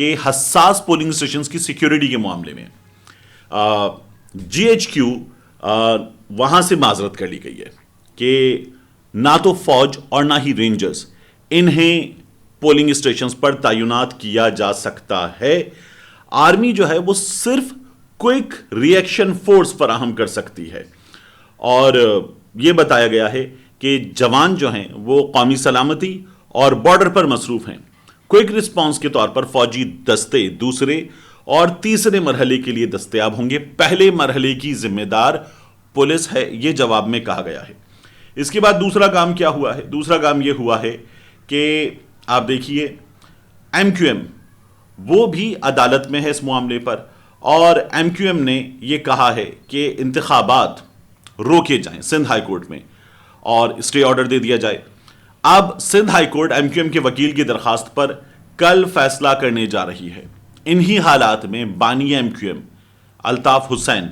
کہ حساس polling stations کی سیکیورٹی کے معاملے میں جی ایچ کیو وہاں سے معذرت کر لی گئی ہے کہ نہ تو فوج اور نہ ہی رینجرز انہیں پولنگ اسٹیشنز پر تعینات کیا جا سکتا ہے. آرمی جو ہے وہ صرف کوئک ری ایکشن فورس فراہم کر سکتی ہے, اور یہ بتایا گیا ہے کہ جوان جو ہیں وہ قومی سلامتی اور بارڈر پر مصروف ہیں. کوئک رسپانس کے طور پر فوجی دستے دوسرے اور تیسرے مرحلے کے لیے دستیاب ہوں گے. پہلے مرحلے کی ذمہ دار پولیس ہے, یہ جواب میں کہا گیا ہے. اس کے بعد دوسرا کام کیا ہوا ہے؟ دوسرا کام یہ ہوا ہے کہ آپ دیکھیے ایم کیو ایم وہ بھی عدالت میں ہے اس معاملے پر, اور ایم کیو ایم نے یہ کہا ہے کہ انتخابات روکے جائیں سندھ ہائی کورٹ میں اور اسٹے آرڈر دے دیا جائے. اب Sindh high court M Q M کے وکیل کی درخواست پر کل فیصلہ کرنے جا رہی ہے. انہی حالات میں بانی M Q M Altaf Hussain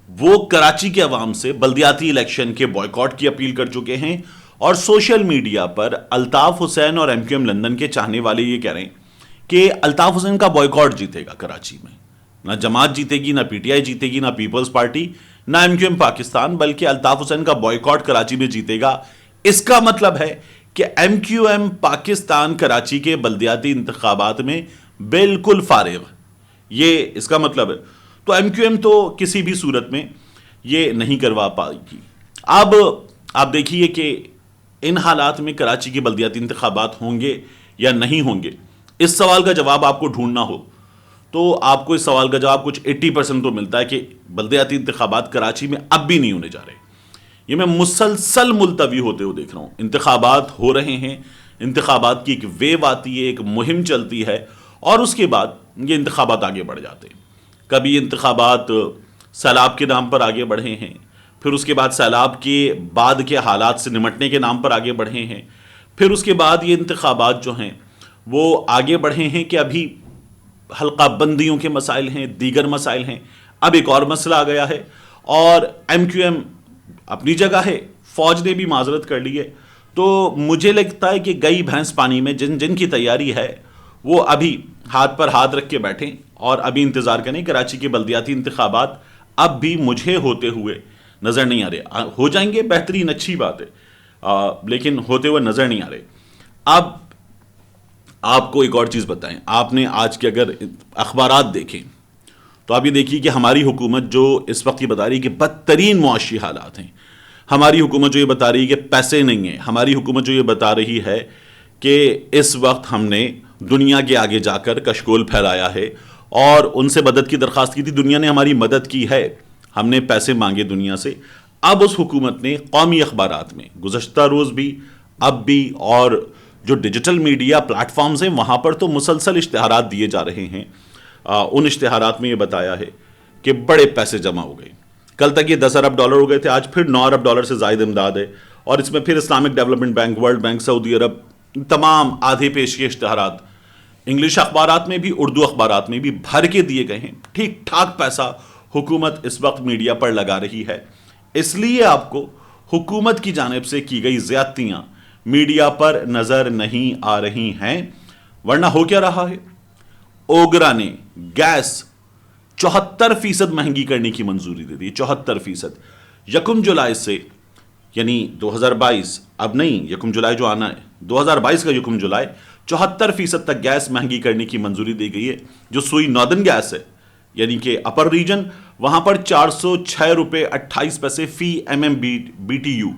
وہ کراچی کے عوام سے بلدیاتی الیکشن کے بوائیکاٹ کی اپیل کر چکے ہیں, اور سوشل میڈیا پر الطاف حسین اور ایم کیو ایم لندن کے چاہنے والے یہ کہہ رہے ہیں کہ الطاف حسین کا بوائیکاٹ جیتے گا کراچی میں. نہ جماعت جیتے گی, نہ پی ٹی آئی جیتے گی, نہ پیپلز پارٹی, نہ ایم کیو ایم پاکستان, بلکہ الطاف حسین کا بوائیکاٹ کراچی میں جیتے گا. اس کا مطلب ہے کہ M Q M Pakistan Karachi کے بلدیاتی انتخابات میں بالکل فارغ, یہ اس کا مطلب ہے. تو ایم کیو ایم تو کسی بھی صورت میں یہ نہیں کروا پائے گی. اب آپ دیکھیے کہ ان حالات میں کراچی کے بلدیاتی انتخابات ہوں گے یا نہیں ہوں گے, اس سوال کا جواب آپ کو ڈھونڈنا ہو تو آپ کو اس سوال کا جواب کچھ 80% تو ملتا ہے کہ بلدیاتی انتخابات کراچی میں اب بھی نہیں ہونے جا رہے. یہ میں مسلسل ملتوی ہوتے ہوئے دیکھ رہا ہوں. انتخابات ہو رہے ہیں, انتخابات کی ایک ویو آتی ہے, ایک مہم چلتی ہے, اور اس کے بعد یہ انتخابات آگے بڑھ جاتے ہیں. کبھی انتخابات سیلاب کے نام پر آگے بڑھے ہیں, پھر اس کے بعد سیلاب کے بعد کے حالات سے نمٹنے کے نام پر آگے بڑھے ہیں, پھر اس کے بعد یہ انتخابات جو ہیں وہ آگے بڑھے ہیں کہ ابھی حلقہ بندیوں کے مسائل ہیں, دیگر مسائل ہیں. اب ایک اور مسئلہ آ گیا ہے, اور ایم کیو ایم اپنی جگہ ہے, فوج نے بھی معذرت کر لی ہے. تو مجھے لگتا ہے کہ گئی بھینس پانی میں, جن کی تیاری ہے وہ ابھی ہاتھ پر ہاتھ رکھ کے بیٹھیں اور ابھی انتظار کریں. کراچی کے بلدیاتی انتخابات اب بھی مجھے ہوتے ہوئے نظر نہیں آ رہے. ہو جائیں گے بہترین, اچھی بات ہے, لیکن ہوتے ہوئے نظر نہیں آ رہے. اب آپ کو ایک اور چیز بتائیں, آپ نے آج کے اگر اخبارات دیکھیں تو آپ یہ دیکھیے کہ ہماری حکومت جو اس وقت یہ بتا رہی ہے کہ بدترین معاشی حالات ہیں, ہماری حکومت جو یہ بتا رہی ہے کہ پیسے نہیں ہیں, ہماری حکومت جو یہ بتا رہی ہے کہ اس وقت ہم نے دنیا کے آگے جا کر کشکول پھیلایا ہے اور ان سے مدد کی درخواست کی تھی, دنیا نے ہماری مدد کی ہے, ہم نے پیسے مانگے دنیا سے. اب اس حکومت نے قومی اخبارات میں گزشتہ روز بھی, اب بھی, اور جو ڈیجیٹل میڈیا پلیٹ فارمز ہیں وہاں پر تو مسلسل اشتہارات دیے جا رہے ہیں. ان اشتہارات میں یہ بتایا ہے کہ بڑے پیسے جمع ہو گئے. کل تک یہ 10 ارب ڈالر ہو گئے تھے, آج پھر 9 ارب ڈالر سے زائد امداد ہے, اور اس میں پھر Islamic development bank, world bank, سعودی عرب, تمام آدھے پیش کے اشتہارات انگلش اخبارات میں بھی اردو اخبارات میں بھی بھر کے دیے گئے ہیں. ٹھیک ٹھاک پیسہ حکومت اس وقت میڈیا پر لگا رہی ہے. اس لیے آپ کو حکومت کی جانب سے کی گئی زیادتیاں میڈیا پر نظر نہیں آ رہی ہیں, ورنہ ہو کیا رہا ہے. اوگرا نے گیس 74% مہنگی کرنے کی منظوری دے دی. 74%. 1 جولائی سے, یعنی 2022, اب نہیں 1 جولائی جو آنا ہے, 2022 کا 1 جولائی 74% تک گیس مہنگی کرنے کی منظوری دی گئی ہے. جو سوئی ناردن گیس ہے یعنی کہ اپر ریجن, وہاں پر 406 روپے 28 پیسے فی M M B T U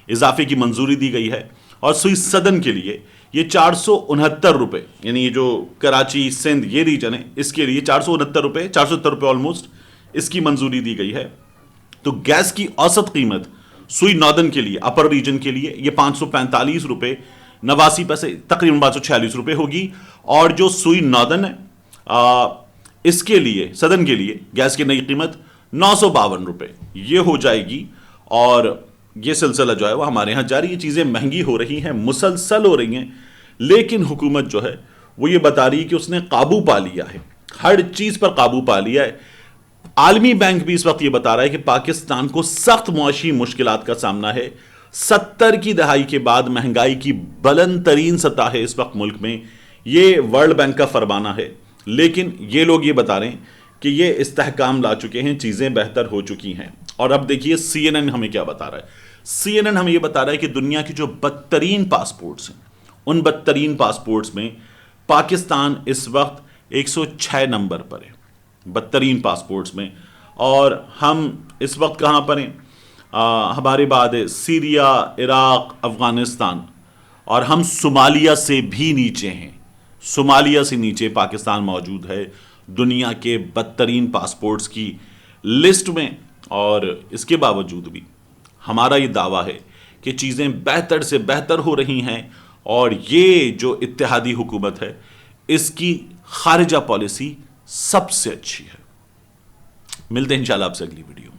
اضافے کی منظوری دی گئی ہے, اور سوئی سدن کے لیے یہ 469 روپے, یعنی یہ جو کراچی سندھ یہ ریجن ہے اس کے لیے 469 روپے, 470 روپے آلموسٹ اس کی منظوری دی گئی ہے. تو گیس کی اوسط قیمت سوئی ناردن کے لیے, اپر ریجن کے لیے, یہ 545 روپے 89 پیسے, تقریباً 546 روپے ہوگی. اور جو سوئی ناردن ہے اس کے لیے, سدن کے لیے گیس کی نئی قیمت 952 روپے یہ ہو جائے گی. اور یہ سلسلہ جو ہے وہ ہمارے ہاں جاری, یہ چیزیں مہنگی ہو رہی ہیں, مسلسل ہو رہی ہیں, لیکن حکومت جو ہے وہ یہ بتا رہی ہے کہ اس نے قابو پا لیا ہے, ہر چیز پر قابو پا لیا ہے. عالمی بینک بھی اس وقت یہ بتا رہا ہے کہ پاکستان کو سخت معاشی مشکلات کا سامنا ہے. 70 کی دہائی کے بعد مہنگائی کی بلند ترین سطح ہے اس وقت ملک میں, یہ ورلڈ بینک کا فرمانا ہے. لیکن یہ لوگ یہ بتا رہے ہیں کہ یہ استحکام لا چکے ہیں, چیزیں بہتر ہو چکی ہیں. اور اب دیکھیے سی این این ہمیں کیا بتا رہا ہے. سی این این ہمیں یہ بتا رہا ہے کہ دنیا کی جو بدترین پاسپورٹس ہیں, ان بدترین پاسپورٹس میں پاکستان اس وقت 106 نمبر پر ہے, بدترین پاسپورٹس میں. اور ہم اس وقت کہاں پر ہیں؟ ہمارے بعد ہے سیریا, عراق, افغانستان, اور ہم صومالیہ سے بھی نیچے ہیں. صومالیہ سے نیچے پاکستان موجود ہے دنیا کے بدترین پاسپورٹس کی لسٹ میں. اور اس کے باوجود بھی ہمارا یہ دعویٰ ہے کہ چیزیں بہتر سے بہتر ہو رہی ہیں, اور یہ جو اتحادی حکومت ہے اس کی خارجہ پالیسی سب سے اچھی ہے. ملتے ہیں انشاءاللہ آپ سے اگلی ویڈیو میں.